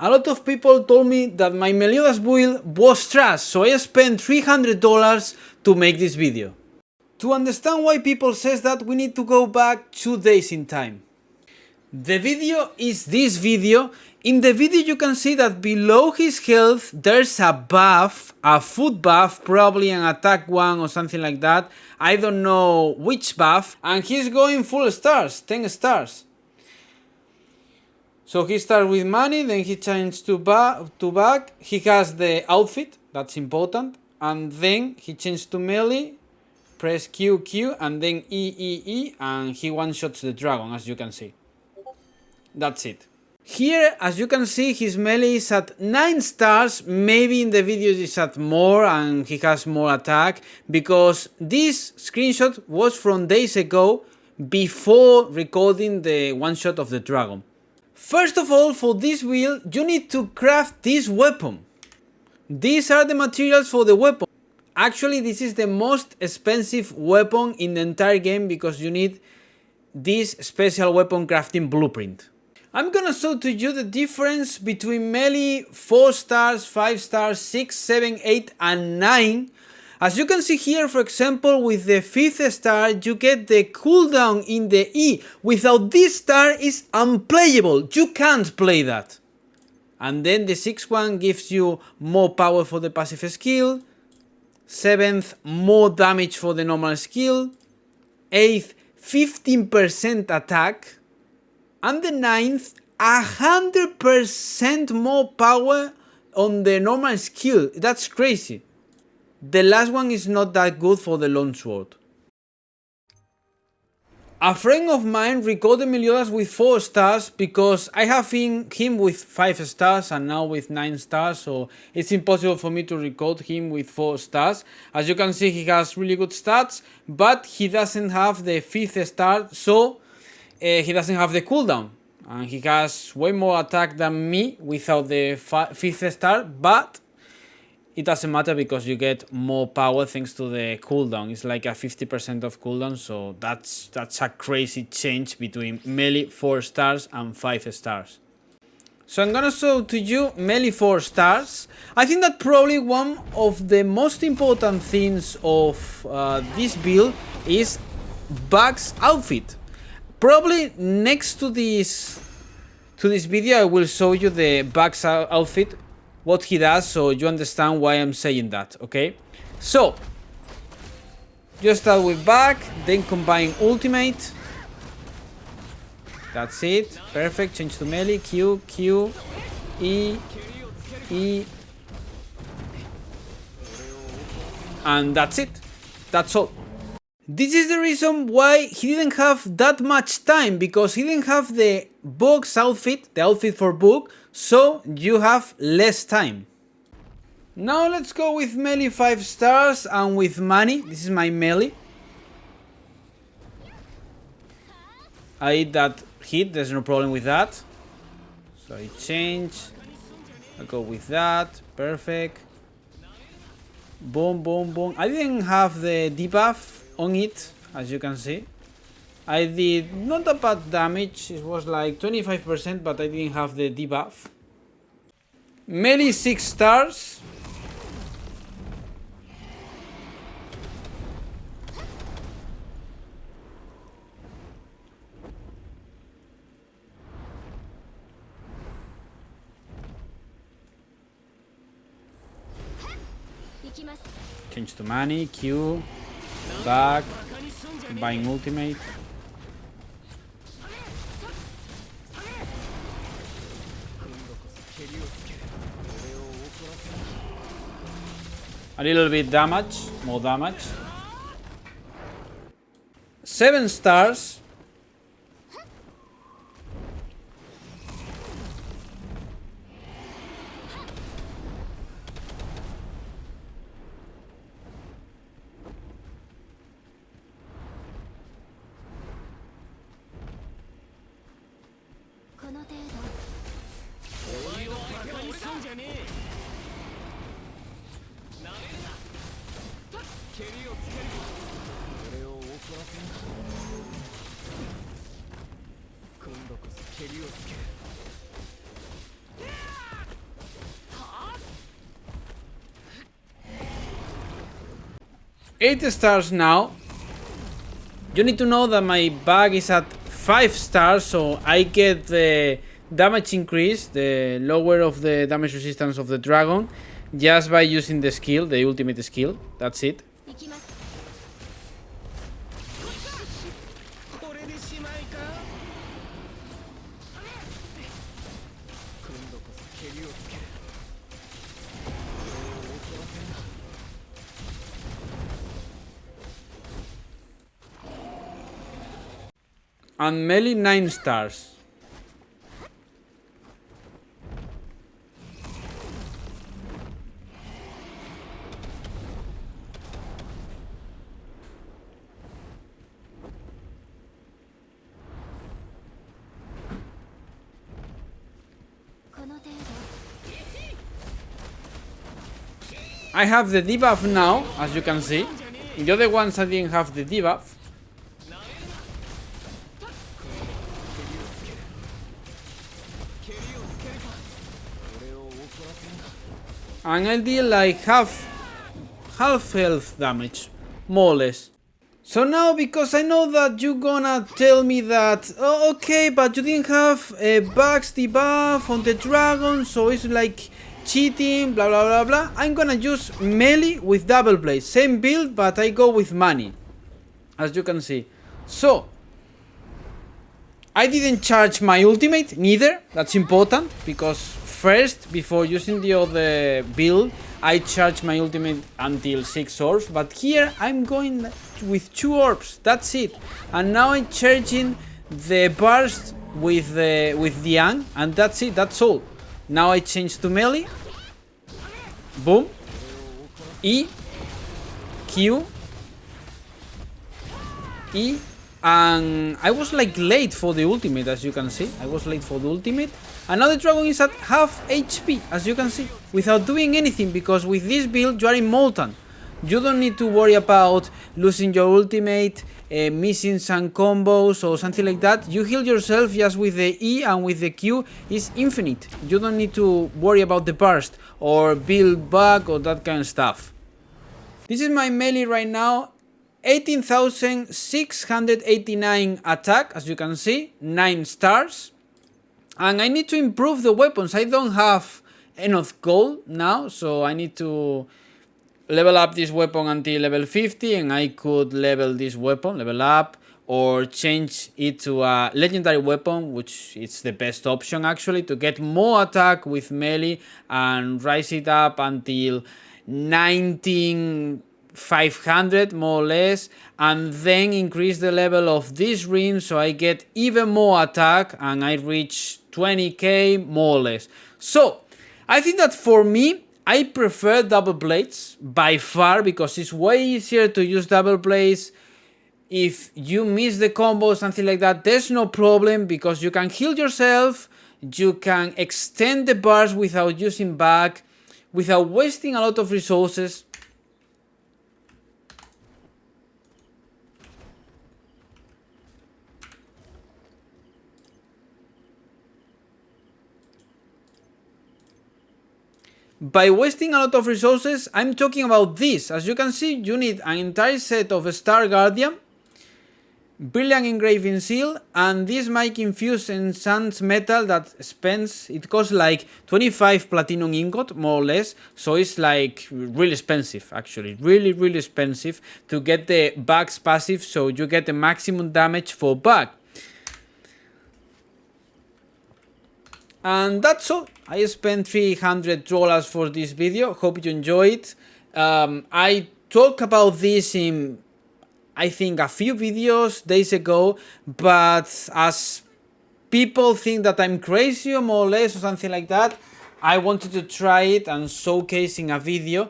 A lot of people told me that my Meliodas build was trash, so I spent $300 to make this video. To understand why people says that, we need to go back 2 days in time. The video is this video. In the video you can see that below his health there's a buff, a food buff, probably an attack one or something like that. I don't know which buff, and he's going full stars, 10 stars. So he starts with money, then he changes to back, he has the outfit, that's important, and then he changes to melee, press Q, and then E, and he one-shots the dragon, as you can see. That's it. Here, as you can see, his melee is at 9 stars, maybe in the videos it's at more and he has more attack, because this screenshot was from days ago, before recording the one-shot of the dragon. First of all, for this build, you need to craft this weapon. These are the materials for the weapon. Actually, this is the most expensive weapon in the entire game because you need this special weapon crafting blueprint. I'm gonna show to you the difference between melee 4 stars, 5 stars, 6, 7, 8 and 9. As you can see here, for example, with the 5th star you get the cooldown in the E. Without this star is unplayable, you can't play that. And then the 6th one gives you more power for the passive skill, 7th more damage for the normal skill, 8th 15% attack, and the 9th 100% more power on the normal skill. That's crazy. The last one is not that good for the longsword. A friend of mine recorded Meliodas with 4 stars because I have him with 5 stars and now with 9 stars, so it's impossible for me to record him with 4 stars. As you can see, he has really good stats, but he doesn't have the 5th star, so he doesn't have the cooldown. And he has way more attack than me without the 5th star, but it doesn't matter because you get more power thanks to the cooldown. It's like a 50% of cooldown, so that's a crazy change between melee 4 stars and 5 stars. So I'm gonna show to you melee 4 stars. I think that probably one of the most important things of this build is Bug's outfit. Probably next to this video I will show you the Bug's outfit, what he does, so you understand why I'm saying that, okay? So, you start with Bug, then combine ultimate. That's it, perfect, change to melee, Q, E, and that's it, that's all. This is the reason why he didn't have that much time, because he didn't have the Bug's outfit, the outfit for Bug, so you have less time. Now let's go with melee 5 stars and with money. This is my melee. I hit that hit, there's no problem with that. So I change, I go with that, perfect. Boom, boom, boom. I didn't have the debuff on it, as you can see. I did not a bad damage, it was like 25%, but I didn't have the debuff. Melee 6 stars. Change to money, Q, back, combine ultimate. A little bit damage, more damage. 7 stars. 8 stars now. You need to know that my bag is at 5 stars, so I get the damage increase, the lower of the damage resistance of the dragon, just by using the skill, the ultimate skill. That's it. And MELI 9 stars. I have the debuff now, as you can see. In the other ones I didn't have the debuff. And I deal like half health damage, more or less. So now, because I know that you're gonna tell me that, oh, okay, but you didn't have a Bugs debuff on the dragon, so it's like cheating, blah blah blah blah. I'm gonna use melee with double blade, same build, but I go with money, as you can see. So I didn't charge my ultimate neither. That's important, because first, before using the other build, I charge my ultimate until 6 orbs, but here I'm going with 2 orbs, that's it. And now I'm charging the burst with Diang, and that's it, that's all. Now I change to melee. Boom. E. Q. E. And I was like late for the ultimate, as you can see. I was late for the ultimate. And now the dragon is at half HP, as you can see, without doing anything, because with this build you are in Molten. You don't need to worry about losing your ultimate, missing some combos or something like that. You heal yourself just with the E, and with the Q is infinite. You don't need to worry about the burst or build bug or that kind of stuff. This is my melee right now. 18,689 attack, as you can see, 9 stars. And I need to improve the weapons. I don't have enough gold now, so I need to level up this weapon until level 50, and I could level this weapon, level up, or change it to a legendary weapon, which is the best option actually, to get more attack with melee and rise it up until 19,500 more or less, and then increase the level of this ring so I get even more attack and I reach 20k more or less. So I think that for me, I prefer double blades by far, because it's way easier to use double blades. If you miss the combo, something like that, there's no problem, because you can heal yourself, you can extend the bars without using back, without wasting a lot of resources. By wasting a lot of resources, I'm talking about this. As you can see, you need an entire set of Star Guardian, Brilliant Engraving Seal, and this mic infused enhanced metal that spends, it costs like 25 platinum ingot, more or less, so it's like really expensive actually, really expensive to get the Bugs passive, so you get the maximum damage for Bug. And that's all. I spent $300 for this video. Hope you enjoyed it. I talked about this in, I think, a few videos days ago, but as people think that I'm crazy or more or less or something like that, I wanted to try it and showcase in a video.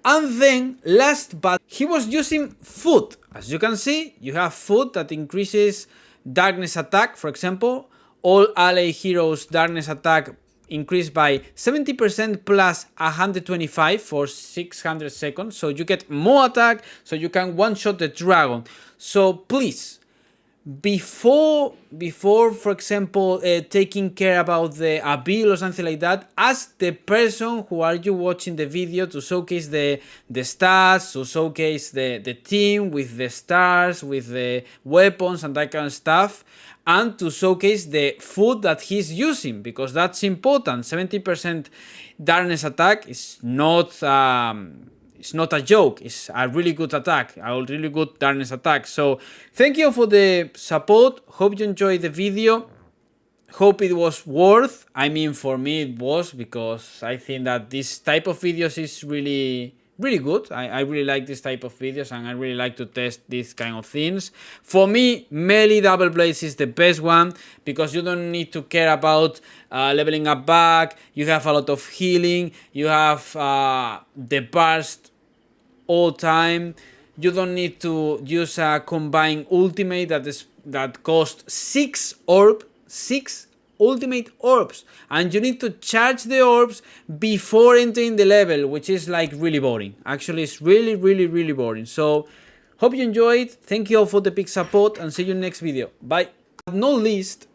And then, last but he was using food. As you can see, you have food that increases darkness attack, for example. All ally heroes darkness attack increased by 70% plus 125 for 600 seconds. So you get more attack, so you can one-shot the dragon. So please, before for example taking care about a bill or something like that, ask the person who are you watching the video to showcase the stats, to showcase the team with the stars, with the weapons and that kind of stuff, and to showcase the food that he's using, because that's important. 70% darkness attack is not it's not a joke, it's a really good attack, a really good darkness attack. So thank you for the support, hope you enjoyed the video, hope it was worth. I mean, for me it was, because I think that this type of videos is really good. I really like this type of videos, and I really like to test these kind of things. For me, melee double blades is the best one, because you don't need to care about leveling up back, you have a lot of healing, you have the burst all time, you don't need to use a combined ultimate that costs 6 ultimate orbs, and you need to charge the orbs before entering the level, which is like really boring. Actually, it's really boring. So hope you enjoyed, thank you all for the big support, and see you in the next video. Bye. Not least,